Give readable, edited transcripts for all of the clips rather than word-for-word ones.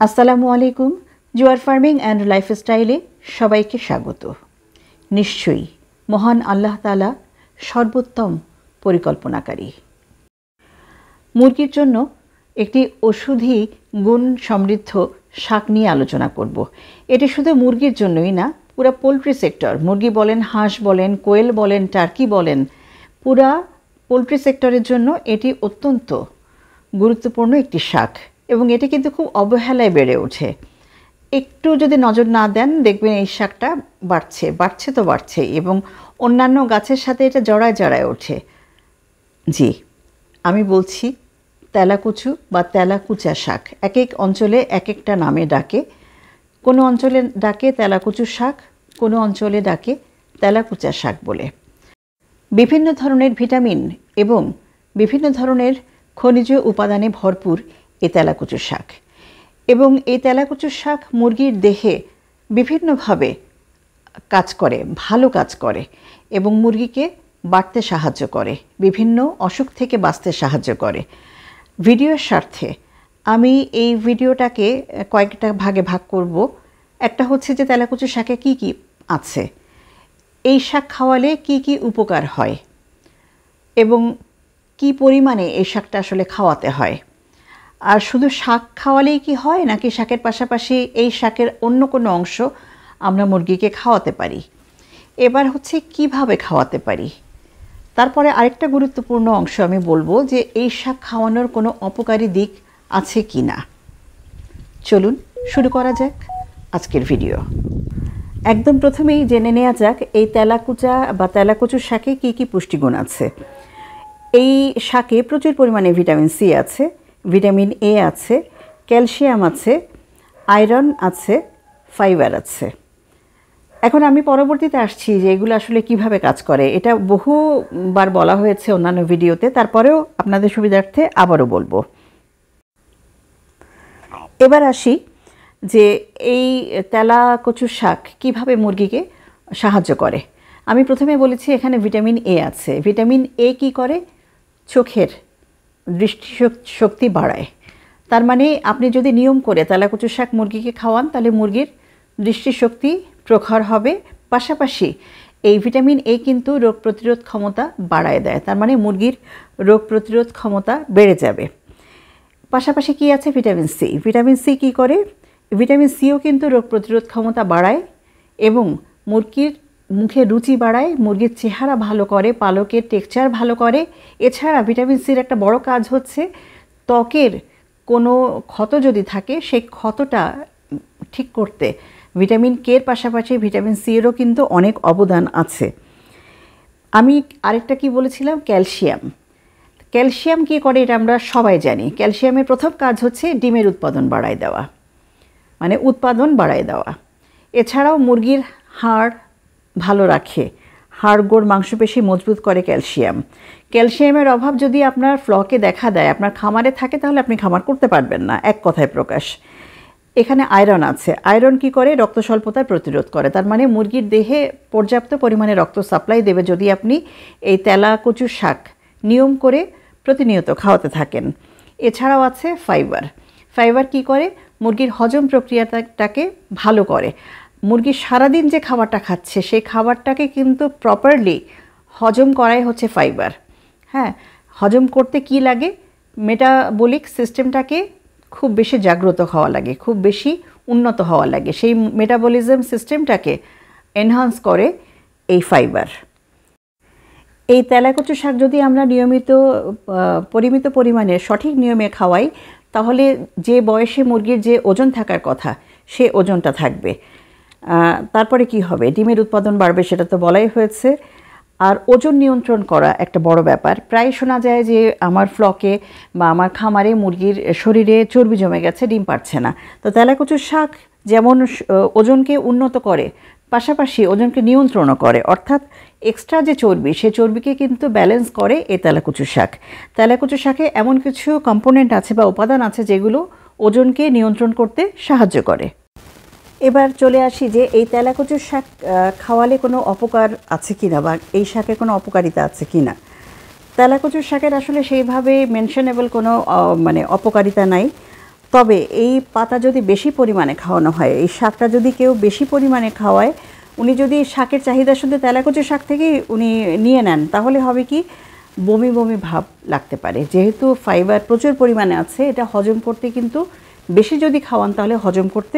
আসসালামু আলাইকুম। জুয়ার ফার্মিং অ্যান্ড লাইফস্টাইলে সবাইকে স্বাগত। নিশ্চয়ই মহান আল্লাহ তাআলা সর্বোত্তম পরিকল্পনাকারী। মুরগির জন্য একটি ওষুধি গুণ সমৃদ্ধ শাক নিয়ে আলোচনা করব। এটি শুধু মুরগির জন্যই না, পুরা পোলট্রি সেক্টর, মুরগি বলেন, হাঁস বলেন, কোয়েল বলেন, টার্কি বলেন, পুরা পোলট্রি সেক্টরের জন্য এটি অত্যন্ত গুরুত্বপূর্ণ একটি শাক এবং এটি কিন্তু খুব অবহেলায় বেড়ে ওঠে। একটু যদি নজর না দেন দেখবেন এই শাকটা বাড়ছে এবং অন্যান্য গাছের সাথে এটা জড়ায় ওঠে। জি, আমি বলছি তেলাকুচু বা তেলাকুচা শাক। এক এক অঞ্চলে এক একটা নামে ডাকে। কোনো অঞ্চলে ডাকে তেলাকুচু শাক, কোনো অঞ্চলে ডাকে তেলাকুচা শাক বলে। বিভিন্ন ধরনের ভিটামিন এবং বিভিন্ন ধরনের খনিজ উপাদানে ভরপুর এই তেলাকুচু শাক এবং এই তেলাকুচু শাক মুরগির দেহে বিভিন্নভাবে ভালো কাজ করে এবং মুরগিকে বাড়তে সাহায্য করে, বিভিন্ন অসুখ থেকে বাঁচতে সাহায্য করে। ভিডিওর স্বার্থে আমি এই ভিডিওটাকে কয়েকটা ভাগে ভাগ করব। একটা হচ্ছে যে তেলাকুচু শাকে কি কি আছে, এই শাক খাওয়ালে কি কি উপকার হয় এবং কি পরিমাণে এই শাকটা আসলে খাওয়াতে হয়, আর শুধু শাক খাওয়ালেই কি হয় নাকি শাকের পাশাপাশি এই শাকের অন্য কোনো অংশ আমরা মুরগিকে খাওয়াতে পারি। এবার হচ্ছে কিভাবে খাওয়াতে পারি। তারপরে আরেকটা গুরুত্বপূর্ণ অংশ আমি বলবো যে এই শাক খাওয়ানোর কোনো অপকারী দিক আছে কি না। চলুন শুরু করা যাক আজকের ভিডিও। একদম প্রথমেই জেনে নেওয়া যাক এই তেলাকুচা বা তেলাকুচু শাকে কি কি পুষ্টিগুণ আছে। এই শাকে প্রচুর পরিমাণে ভিটামিন সি আছে, ভিটামিন এ আছে, ক্যালসিয়াম আছে, আয়রন আছে, ফাইবার আছে। এখন আমি পরবর্তীতে আসছি যে এগুলো আসলে কিভাবে কাজ করে। এটা বহুবার বলা হয়েছে অন্যান্য ভিডিওতে, তারপরেও আপনাদের সুবিধার্থে আবারও বলবো। এবার আসি যে এই তেলাকুচু শাক কিভাবে মুরগিকে সাহায্য করে। আমি প্রথমে বলেছি এখানে ভিটামিন এ আছে। ভিটামিন এ কি করে? চোখের দৃষ্টিশক্তি বাড়ায়। তার মানে আপনি যদি নিয়ম করে তেলাকুচু শাক মুরগিকে খাওয়ান তাহলে মুরগির দৃষ্টিশক্তি প্রখর হবে। পাশাপাশি এই ভিটামিন এ কিন্তু রোগ প্রতিরোধ ক্ষমতা বাড়ায় দেয়, তার মানে মুরগির রোগ প্রতিরোধ ক্ষমতা বেড়ে যাবে। পাশাপাশি কি আছে? Vitamin C. ভিটামিন সি কী করে? ভিটামিন সিও কিন্তু রোগ প্রতিরোধ ক্ষমতা বাড়ায় এবং মুরগির মুখে রুচি বাড়ায়, মুরগির চেহারা ভালো করে, পালকের টেক্সচার ভালো করে। এছাড়া ভিটামিন সির একটা বড় কাজ হচ্ছে ত্বকের কোনো ক্ষত যদি থাকে সেই ক্ষতটা ঠিক করতে ভিটামিন কের পাশাপাশি ভিটামিন সিয়েরও কিন্তু অনেক অবদান আছে। আমি আরেকটা কি বলেছিলাম? ক্যালসিয়াম। ক্যালসিয়াম কী করে এটা আমরা সবাই জানি। ক্যালসিয়ামের প্রথম কাজ হচ্ছে ডিমের উৎপাদন বাড়ায় দেওয়া, মানে উৎপাদন বাড়ায় দেওয়া। এছাড়াও মুরগির হাড় ভালো রাখে, হাড়গোড় মাংসপেশি মজবুত করে ক্যালসিয়াম। ক্যালসিয়ামের অভাব যদি আপনার ফ্লকে দেখা দেয়, আপনার খামারে থাকে, তাহলে আপনি খামার করতে পারবেন না, এক কথায় প্রকাশ। এখানে আয়রন আছে। আয়রন কি করে? রক্ত স্বল্পতার প্রতিরোধ করে। তার মানে মুরগির দেহে পর্যাপ্ত পরিমাণে রক্ত সাপ্লাই দেবে যদি আপনি এই তেলাকুচু শাক নিয়ম করে প্রতিনিয়ত খাওয়াতে থাকেন। এছাড়াও আছে ফাইবার। ফাইবার কি করে? মুরগির হজম প্রক্রিয়াটাকে ভালো করে। মুরগি সারাদিন যে খাবারটা খাচ্ছে সেই খাবারটাকে কিন্তু প্রপারলি হজম করাই হচ্ছে ফাইবার। হ্যাঁ, হজম করতে কি লাগে? মেটাবলিক সিস্টেমটাকে খুব বেশি জাগ্রত হওয়া লাগে, খুব বেশি উন্নত হওয়া লাগে। সেই মেটাবলিজম সিস্টেমটাকে এনহান্স করে এই ফাইবার। এই তেলাকুচু শাক যদি আমরা পরিমিত পরিমাণে সঠিক নিয়মে খাওয়াই তাহলে যে বয়সে মুরগির যে ওজন থাকার কথা সে ওজনটা থাকবে। তারপরে কি হবে? ডিমের উৎপাদন বাড়বে, সেটা তো বলাই হয়েছে। আর ওজন নিয়ন্ত্রণ করা একটা বড় ব্যাপার। প্রায় শোনা যায় যে আমার ফ্লকে বা আমার খামারে মুরগির শরীরে চর্বি জমে গেছে, ডিম পারছে না। তো তেলাকুচু শাক যেমন ওজনকে উন্নত করে, পাশাপাশি ওজনকে নিয়ন্ত্রণও করে, অর্থাৎ এক্সট্রা যে চর্বি সে চর্বিকে কিন্তু ব্যালেন্স করে এই তেলাকুচু শাক। তেলাকুচু শাকে এমন কিছু কম্পোনেন্ট আছে বা উপাদান আছে যেগুলো ওজনকে নিয়ন্ত্রণ করতে সাহায্য করে। এবার চলে আসি যে এই তেলাকুচু শাক খাওয়ালে কোনো অপকার আছে কি না বা এই শাকের কোনো অপকারিতা আছে কি না। তেলাকুচু শাকের আসলে সেইভাবে মেনশনেবল কোনো অপকারিতা নাই। তবে এই পাতা যদি বেশি পরিমাণে খাওয়ানো হয়, এই শাকটা যদি কেউ বেশি পরিমাণে খাওয়ায়, উনি যদি শাকের চাহিদা শুধু তেলাকুচু শাক থেকেই উনি নিয়ে নেন, তাহলে হবে কি বমি বমি ভাব লাগতে পারে। যেহেতু ফাইবার প্রচুর পরিমাণে আছে, এটা হজম করতে কিন্তু বেশি যদি খাওয়ান তাহলে হজম করতে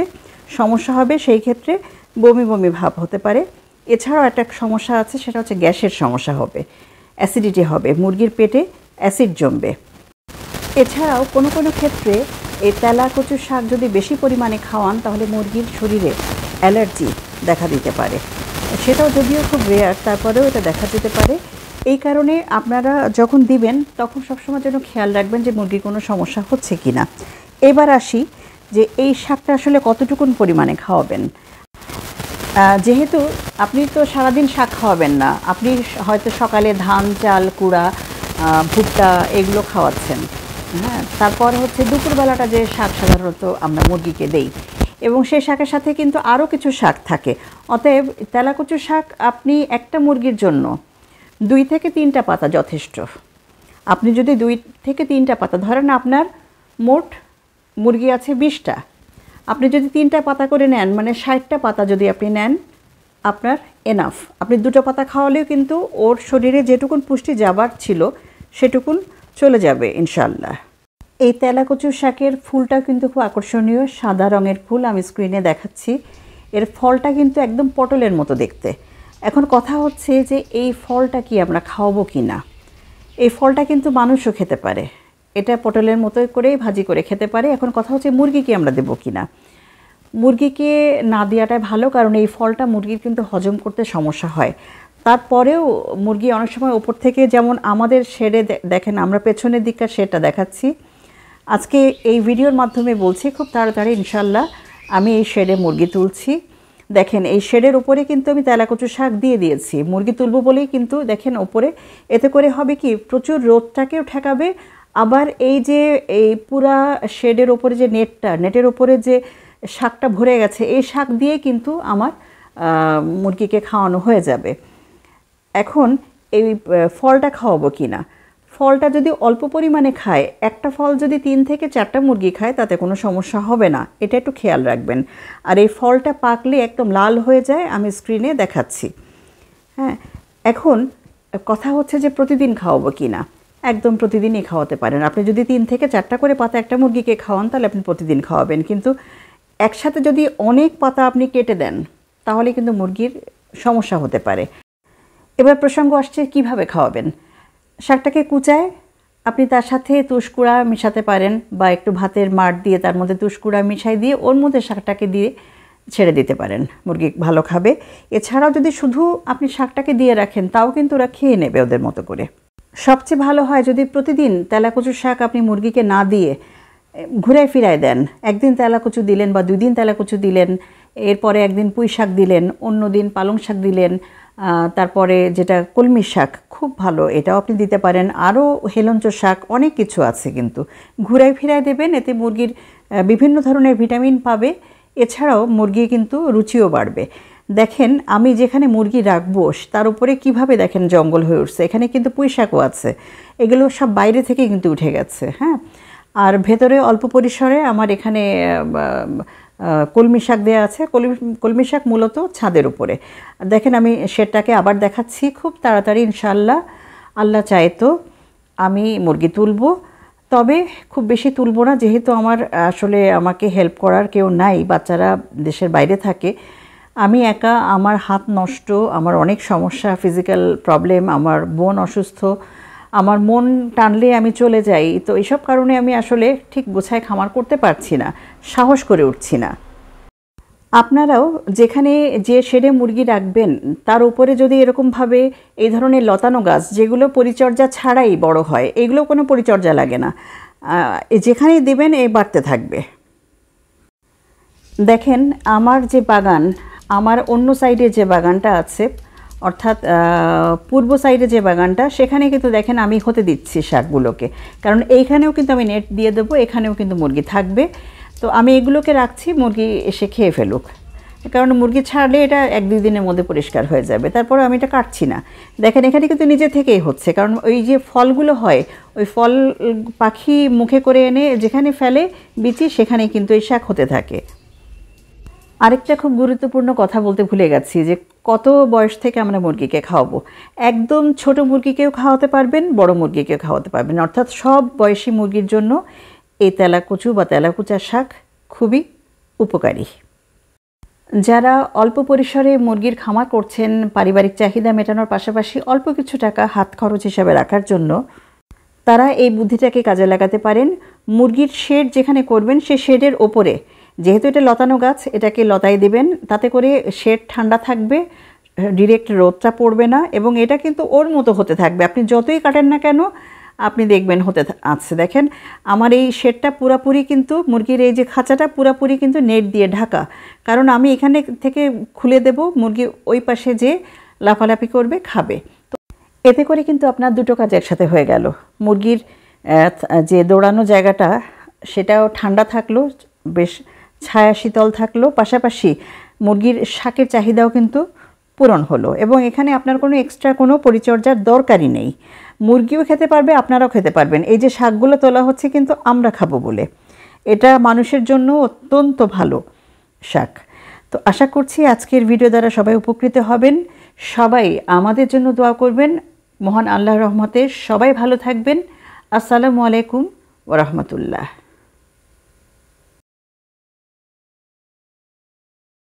সমস্যা হবে, সেই ক্ষেত্রে বমি বমি ভাব হতে পারে। এছাড়াও একটা সমস্যা আছে, সেটা হচ্ছে গ্যাসের সমস্যা হবে, অ্যাসিডিটি হবে, মুরগির পেটে অ্যাসিড জমবে। এছাড়াও কোনো কোনো ক্ষেত্রে এই তেলাকুচু শাক যদি বেশি পরিমাণে খাওয়ান তাহলে মুরগির শরীরে অ্যালার্জি দেখা দিতে পারে। সেটাও যদিও খুব রেয়ার, তারপরেও এটা দেখা যেতে পারে। এই কারণে আপনারা যখন দিবেন তখন সবসময় যেন খেয়াল রাখবেন যে মুরগির কোনো সমস্যা হচ্ছে কি না। এবার আসি যে এই শাকটা আসলে কতটুকুন পরিমাণে খাওয়াবেন। যেহেতু আপনি তো সারাদিন শাক খাওয়াবেন না, আপনি হয়তো সকালে ধান, চাল, কুড়া, ভুট্টা এগুলো খাওয়াচ্ছেন, হ্যাঁ, তারপর হচ্ছে দুপুরবেলাটা যে শাক সাধারণত আমরা মুরগিকে দেই, এবং সেই শাকের সাথে কিন্তু আরও কিছু শাক থাকে। অতএব তেলাকুচু শাক আপনি একটা মুরগির জন্য 2 থেকে 3টা পাতা যথেষ্ট। আপনি যদি 2 থেকে 3টা পাতা ধরেন, আপনার মোট মুরগি আছে 20টা, আপনি যদি 3টা পাতা করে নেন, মানে 60টা পাতা যদি আপনি নেন, আপনার এনাফ। আপনি 2টো পাতা খাওয়ালেও কিন্তু ওর শরীরে যেটুকুন পুষ্টি যাবার ছিল সেটুকুন চলে যাবে ইনশাল্লাহ। এই তেলাকুচু শাকের ফুলটা কিন্তু খুব আকর্ষণীয়, সাদা রঙের ফুল, আমি স্ক্রিনে দেখাচ্ছি। এর ফলটা কিন্তু একদম পটলের মতো দেখতে। এখন কথা হচ্ছে যে এই ফলটা কি আমরা খাওয়াবো কি না। এই ফলটা কিন্তু মানুষও খেতে পারে, এটা পটলের মতো করেই ভাজি করে খেতে পারে। এখন কথা হচ্ছে মুরগিকে আমরা দেবো কি না। মুরগিকে না দেওয়াটাই ভালো, কারণ এই ফলটা মুরগির কিন্তু হজম করতে সমস্যা হয়। তারপরেও মুরগি অনেক সময় ওপর থেকে, যেমন আমাদের শেডে দেখেন, আমরা পেছনের দিককার শেডটা দেখাচ্ছি আজকে এই ভিডিওর মাধ্যমে বলছি, খুব তাড়াতাড়ি ইনশাল্লাহ আমি এই শেডে মুরগি তুলছি। দেখেন এই শেডের উপরে কিন্তু আমি তেলাকুচু শাক দিয়ে দিয়েছি, মুরগি তুলব বলেই কিন্তু দেখেন ওপরে। এতে করে হবে কি, প্রচুর রোদটাকেও ঠেকাবে, আবার এই যে এই পুরা শেডের ওপরে যে নেটের ওপরে যে শাকটা ভরে গেছে, এই শাক দিয়ে কিন্তু আমার মুরগিকে খাওয়ানো হয়ে যাবে। এখন এই ফলটা খাওয়াবো কি না। ফলটা যদি অল্প পরিমাণে খায়, একটা ফল যদি 3 থেকে 4টা মুরগি খায় তাতে কোনো সমস্যা হবে না, এটা একটু খেয়াল রাখবেন। আর এই ফলটা পাকলে একদম লাল হয়ে যায়, আমি স্ক্রিনে দেখাচ্ছি। হ্যাঁ, এখন কথা হচ্ছে যে প্রতিদিন খাওয়াবো কি না। একদম প্রতিদিনই খাওয়াতে পারেন। আপনি যদি 3 থেকে 4টা করে পাতা একটা মুরগিকে খাওয়ান তাহলে আপনি প্রতিদিন খাওয়াবেন, কিন্তু একসাথে যদি অনেক পাতা আপনি কেটে দেন তাহলে কিন্তু মুরগির সমস্যা হতে পারে। এবার প্রসঙ্গ আসছে কিভাবে খাওয়াবেন। শাকটাকে কুচায় আপনি তার সাথে তুষকুড়া মিশাতে পারেন, বা একটু ভাতের মাড় দিয়ে তার মধ্যে তুষকুড়া মিশাই দিয়ে ওর মধ্যে শাকটাকে দিয়ে ছেড়ে দিতে পারেন, মুরগি ভালো খাবে। এছাড়াও যদি শুধু আপনি শাকটাকে দিয়ে রাখেন তাও কিন্তু ওরা খেয়ে নেবে ওদের মতো করে। সবচেয়ে ভালো হয় যদি প্রতিদিন তেলাকুচু শাক আপনি মুরগিকে না দিয়ে ঘুরায় ফিরায় দেন। একদিন তেলাকুচু দিলেন বা 2 দিন তেলাকুচু দিলেন, এরপরে একদিন পুঁই শাক দিলেন, অন্য দিন পালং শাক দিলেন, তারপরে যেটা কলমি শাক খুব ভালো, এটাও আপনি দিতে পারেন। আরও হেলঞ্চ শাক, অনেক কিছু আছে, কিন্তু ঘুরায় ফিরায় দেবেন, এতে মুরগির বিভিন্ন ধরনের ভিটামিন পাবে। এছাড়াও মুরগি কিন্তু রুচিও বাড়বে। দেখেন আমি যেখানে মুরগি রাখবো তার উপরে কিভাবে দেখেন জঙ্গল হয়ে উঠছে, এখানে কিন্তু পুঁই শাকও আছে, এগুলো সব বাইরে থেকে কিন্তু উঠে গেছে। হ্যাঁ, আর ভেতরে অল্প পরিসরে আমার এখানে কলমি শাক দেওয়া আছে। কলমি শাক মূলত ছাদের উপরে। দেখেন আমি সেটাকে আবার দেখাচ্ছি, খুব তাড়াতাড়ি ইনশাআল্লাহ আল্লাহ চায় তো আমি মুরগি তুলব। তবে খুব বেশি তুলব না, যেহেতু আমার আসলে আমাকে হেল্প করার কেউ নাই, বাচ্চারা দেশের বাইরে থাকে, আমি একা, আমার হাত নষ্ট, আমার অনেক সমস্যা, ফিজিক্যাল প্রবলেম, আমার বোন অসুস্থ, আমার মন টানলে আমি চলে যাই। তো এইসব কারণে আমি আসলে ঠিক গোছায় খামার করতে পারছি না, সাহস করে উঠছি না। আপনারাও যেখানে যে শেডে মুরগি রাখবেন তার উপরে যদি এরকমভাবে এই ধরনের লতানো গাছ, যেগুলো পরিচর্যা ছাড়াই বড় হয়, এগুলো কোনো পরিচর্যা লাগে না, যেখানেই দেবেন এই বাড়তে থাকবে। দেখেন আমার যে বাগান, আমার অন্য সাইডে যে বাগানটা আছে, অর্থাৎ পূর্ব সাইডে যে বাগানটা, সেখানে কিন্তু দেখেন আমি হতে দিচ্ছি শাকগুলোকে, কারণ এইখানেও কিন্তু আমি নেট দিয়ে দেবো, এখানেও কিন্তু মুরগি থাকবে। তো আমি এগুলোকে রাখছি, মুরগি এসে খেয়ে ফেলুক। কারণ মুরগি ছাড়লে এটা 1-2 দিনের মধ্যে পরিষ্কার হয়ে যাবে। তারপরে আমি এটা কাটছি না। দেখেন এখানে কিন্তু নিজে থেকেই হচ্ছে, কারণ ওই যে ফলগুলো হয় ওই ফল পাখি মুখে করে এনে যেখানে ফেলে বিচি সেখানেই কিন্তু এই শাক হতে থাকে। আরেকটা খুব গুরুত্বপূর্ণ কথা বলতে ভুলে গেছি যে কত বয়স থেকে আমরা মুরগিকে খাওয়াবো। একদম ছোট মুরগিকেও খাওয়াতে পারবেন, বড় মুরগিকেও খাওয়াতে পারবেন, অর্থাৎ সব বয়সী মুরগির জন্য এই তেলাকুচু বা তেলাকুচা শাক খুবই উপকারী। যারা অল্প পরিসরে মুরগির খামার করছেন, পারিবারিক চাহিদা মেটানোর পাশাপাশি অল্প কিছু টাকা হাত খরচ হিসাবে রাখার জন্য, তারা এই বুদ্ধিটাকে কাজে লাগাতে পারেন। মুরগির শেড যেখানে করবেন সে শেডের ওপরে, যেহেতু এটা লতানো গাছ, এটাকে লতায় দেবেন, তাতে করে শেড ঠান্ডা থাকবে, ডিরেক্ট রোদটা পড়বে না, এবং এটা কিন্তু ওর মতো হতে থাকবে। আপনি যতই কাটেন না কেন আপনি দেখবেন হতে আছে। দেখেন আমার এই শেডটা পুরাপুরি কিন্তু, মুরগির এই যে খাঁচাটা পুরাপুরি কিন্তু নেট দিয়ে ঢাকা, কারণ আমি এখানে থেকে খুলে দেব, মুরগি ওই পাশে যে লাফালাফি করবে, খাবে। তো এতে করে কিন্তু আপনার দুটো কাজ একসাথে হয়ে গেল। মুরগির যে দৌড়ানো জায়গাটা সেটাও ঠান্ডা থাকলো, বেশ ছায়া শীতল থাকলো, পাশাপাশি মুরগির শাকের চাহিদাও কিন্তু পূরণ হলো, এবং এখানে আপনার কোনো এক্সট্রা কোনো পরিচর্যার দরকারই নেই। মুরগিও খেতে পারবে, আপনারাও খেতে পারবেন। এই যে শাকগুলো তোলা হচ্ছে কিন্তু আমরা খাবো বলে, এটা মানুষের জন্য অত্যন্ত ভালো শাক। তো আশা করছি আজকের ভিডিও দ্বারা সবাই উপকৃত হবেন। সবাই আমাদের জন্য দোয়া করবেন। মহান আল্লাহর রহমতে সবাই ভালো থাকবেন। আসসালামু আলাইকুম ওয়া রাহমাতুল্লাহ।